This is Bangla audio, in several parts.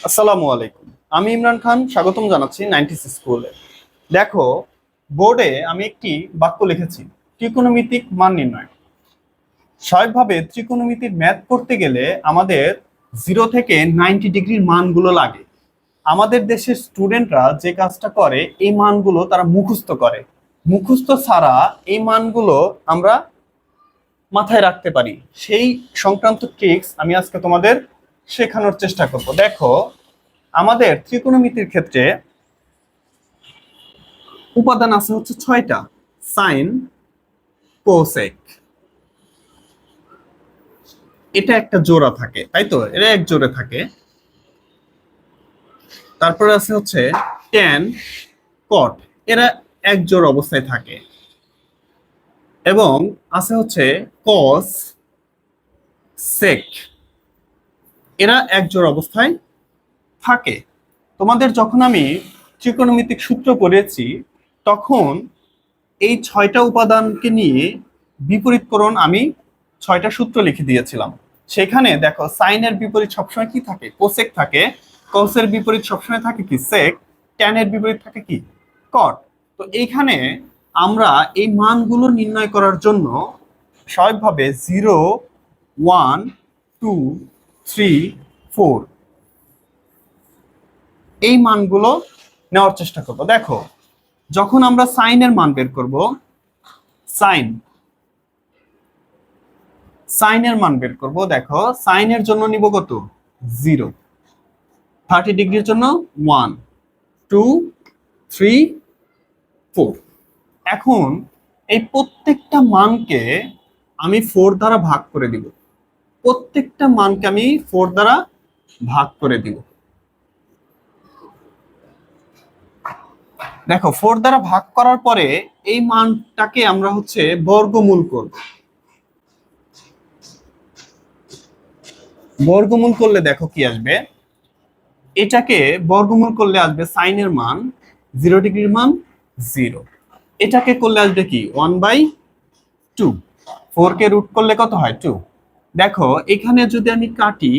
আসসালামু আলাইকুম। আমি ইমরান খান, স্বাগতম জানাচ্ছি 90s স্কুলে। দেখো, বোর্ডে আমি একটি বাক্য লিখেছি, ত্রিকোণমিতিক মান নির্ণয়। স্বাভাবিকভাবে ত্রিকোণমিতির ম্যাথ করতে গেলে আমাদের 0 থেকে 90 ডিগ্রির মানগুলো লাগে। আমাদের দেশের স্টুডেন্টরা যে কাজটা করে, এই মানগুলো তারা মুখস্থ করে। মুখস্থ ছাড়া এই মানগুলো আমরা মাথায় রাখতে পারি। সেই সংক্রান্ত ট্রিক্স আমি আজকে তোমাদের শেখানোর চেষ্টা করব। দেখো, আমাদের ত্রিকোণমিতির ক্ষেত্রে উপাদান আছে হচ্ছে 6টা। সাইন, কোসেক, এটা একটা জোড়া থাকে, তাই তো? এরা এক জোড়ে থাকে। তারপরে আছে হচ্ছে ট্যান, কট, এরা এক জোড় অবস্থায় থাকে। এবং আছে হচ্ছে কস, সেক, এরা এক জোড় অবস্থায় থাকে। তোমাদের যখন আমি ত্রিকোণমিতিক সূত্র পড়েছি, তখন এই 6টা উপাদানকে নিয়ে বিপরীতকরণ আমি 6টা সূত্র লিখে দিয়েছিলাম। সেখানে দেখো, সাইনের বিপরীত সবসময় কি থাকে? কোসেক থাকে। কসের বিপরীত সবসময় থাকে কি? সেক। ট্যানের বিপরীত থাকে কি? কট। তো এইখানে আমরা এই মানগুলো নির্ণয় করার জন্য স্বাভাবিকভাবে 0, 1, 2, 3, 4 এই মানগুলো নেওয়ার চেষ্টা করব। দেখো, যখন আমরা সাইনের মান বের করব, সাইন সাইনের মান বের করব। দেখো, সাইনের জন্য নিব কত? 0। 30 ডিগ্রির জন্য 1, 2, 3, 4। এখন এই প্রত্যেকটা মানকে আমি 4 দ্বারা ভাগ করে দিব। প্রত্যেকটা মানকে আমি 4 দ্বারা ভাগ করে দিব। দেখো, 4 দ্বারা ভাগ করার পরে এই মানটাকে আমরা হচ্ছে বর্গমূল করব। বর্গমূল করলে দেখো কি আসবে। এটাকে বর্গমূল করলে আসবে সাইনের মান, 0 ডিগ্রির মান 0। এটাকে করলে আসবে কি? 1/2। 4 কে রুট করলে কত হয়? 2। দেখো, এখানে যদি আমি কাটি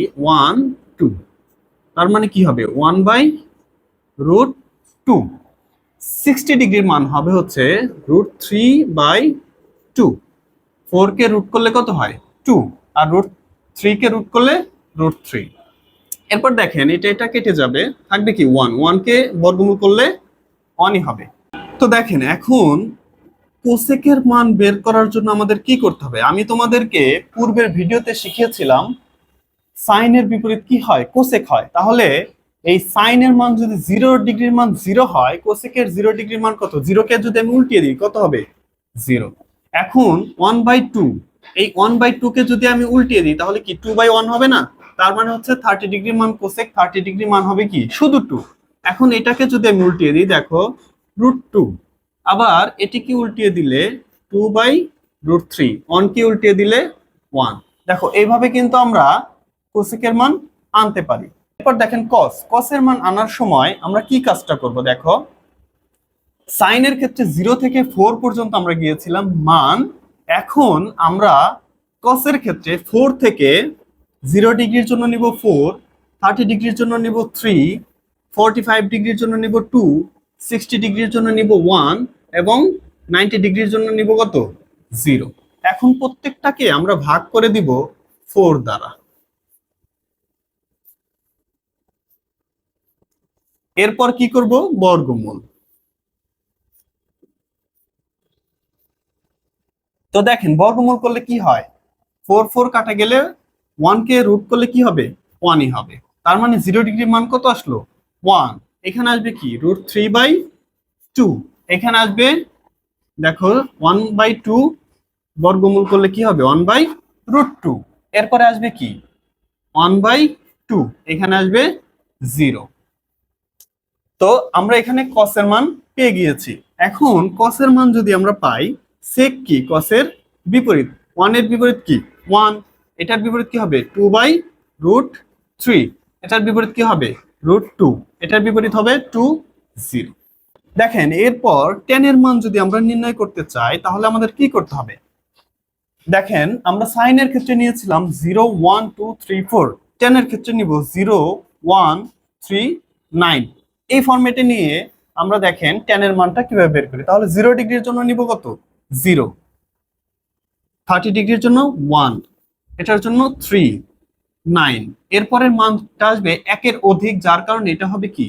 1, 2, তার মানে কি হবে? 1/√2। 60 ডিগ্রির মান হবে হচ্ছে √3/2। 4 কে রুট করলে কত হয়? 2। আর √3 কে রুট করলে √3। এরপর দেখেন, এটা কেটে যাবে, থাকবে কি? 1। 1 কে বর্গমূল করলে 1ই হবে। তো দেখেন, এখন কোসেকের মান বের করার জন্য আমাদের কি করতে হবে? আমি তোমাদেরকে পূর্বের ভিডিওতে শিখিয়েছিলাম সাইনের বিপরীত কি হয়? কোসেক হয়। তাহলে এই সাইনের মান যদি 0 ডিগ্রির মান 0 হয়, কোসেকের 0 ডিগ্রির মান কত? 0 কে যদি আমি উল্টিয়ে দিই, কত হবে? 0। এখন 1/2, এই 1/2 কে যদি আমি উল্টিয়ে দিই, তাহলে কি 2/1 হবে না? তার মানে হচ্ছে 30 ডিগ্রির মান কোসেক, 30 ডিগ্রির মান হবে কি? শুধু 2। এখন এটাকে যদি আমি উল্টিয়ে দিই, দেখো, √2। আবার এটিকে উল্টিয়ে দিলে 2/√3। 1 কে উল্টিয়ে দিলে 1। দেখো, এইভাবে কিন্তু আমরা কোসেকের মান আনতে পারি। এরপর দেখেন, কসের মান আনার সময় আমরা কি কাজটা করব? দেখো, সাইনের ক্ষেত্রে 0 থেকে 4 পর্যন্ত আমরা গিয়েছিলাম মান। এখন আমরা কসের ক্ষেত্রে 4 থেকে 0 ডিগ্রির জন্য নিব 4, 30 ডিগ্রির জন্য নিব 3, 45 ডিগ্রির জন্য নিব 2, 60 ডিগ্রির জন্য নিব 1 এবং 90 ডিগ্রির জন্য নিব কত? 0। এখন প্রত্যেকটাকে আমরা ভাগ করে দিব 4 দ্বারা। এরপর কি করব? বর্গমূল। তো দেখেন, বর্গমূল করলে কি হয়? 4 4 কাটা গেলে 1 কে রুট করলে কি হবে? 1ই হবে। তার মানে 0 ডিগ্রির মান কত আসলো? 1। এখানে আসবে কি? √3/2। এখানে আসবে, দেখো, 1/2 বর্গমূল করলে কি হবে? 1/√2। এরপরে আসবে কি? 1/2। এখানে আসবে 0। তো আমরা এখানে কসের মান পেয়ে গিয়েছি। এখন কসের মান যদি আমরা পাই, সেক কি? কসের বিপরীত। 1 এর বিপরীত কি? 1। এটার বিপরীত কি হবে? 2/√3। এটার বিপরীত কি হবে? √2। এটার বিপরীত হবে 2, 0। দেখেন, এরপর tan এর মান যদি আমরা নির্ণয় করতে চাই, তাহলে আমাদের কি করতে হবে? দেখেন, আমরা সাইনের ক্ষেত্রে নিয়েছিলাম 0, 1, 2, 3, 4। tan এর ক্ষেত্রে নিব 0, 1, 3 9 এই ফরম্যাটে নিয়ে আমরা দেখেন tan এর মানটা কিভাবে বের করি। তাহলে 0 ডিগ্রির জন্য নিব কত 0, 30 ডিগ্রির জন্য 1, এটার জন্য 3 9, এরপরের মানটা আসবে একের অধিক, যার কারণে এটা হবে কি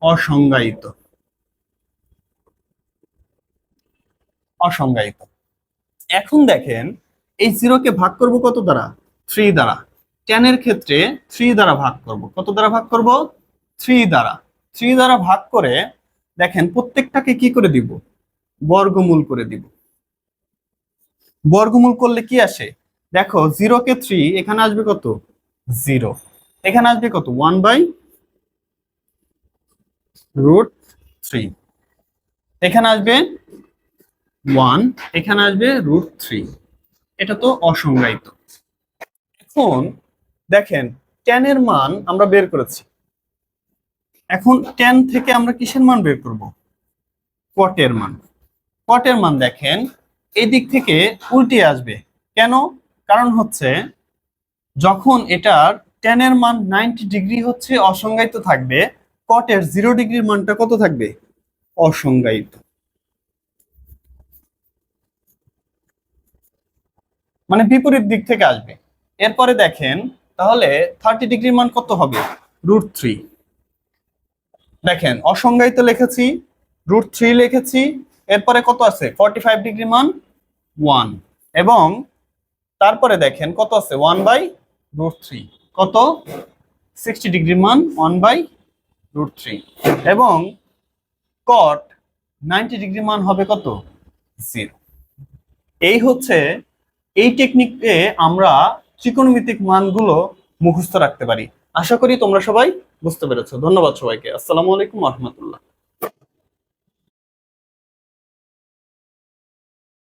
অসংজ্ঞায়িত। অসংজ্ঞায়িত। এখন দেখেন এই 0 কে ভাগ করব কত দ্বারা 3 দ্বারা। tan এর ক্ষেত্রে 3 দ্বারা ভাগ করব, কত দ্বারা ভাগ করব 3 দ্বারা। 3 দ্বারা ভাগ করে দেখেন প্রত্যেকটাকে কি করে দিব বর্গমূল করে দিব। বর্গমূল করলে কি আসে দেখো 0 কে 3, এখানে আসবে কত 0, এখানে আসবে কত 1/√3, এখানে আসবে 1, এখানে আসবে √3। এটা তো অসংজ্ঞায়িত। এখন দেখেন tan এর মান আমরা বের করেছি। এখন tan থেকে আমরা কিসের মান বের করব cot এর মান। cot এর মান দেখেন এই দিক থেকে উল্টে আসবে। কেন? কারণ হচ্ছে যখন এটার tan এর মান 90 ডিগ্রি হচ্ছে অসংজ্ঞায়িত থাকবে, cot এর 0 ডিগ্রির মানটা কত থাকবে অসংজ্ঞায়িত। মানে বিপরীত দিক থেকে আসবে। এরপরে দেখেন তাহলে 30 ডিগ্রির মান কত হবে √3। দেখেন অসংজ্ঞায়িত লিখেছি, √3 লিখেছি, এরপরে কত আছে 45 ডিগ্রি মান 1, এবং তারপরে দেখেন কত আছে 1/√3, কত 60 ডিগ্রি মান 1/√3, এবং cot 90 ডিগ্রি মান হবে কত 0। এই হচ্ছে এই টেকনিকে আমরা ত্রিকোণমিতিক মানগুলো মুখস্থ রাখতে পারি। আশা করি তোমরা সবাই বুঝতে পেরেছো। ধন্যবাদ সবাইকে। আসসালামু আলাইকুম ওয়া রাহমাতুল্লাহ।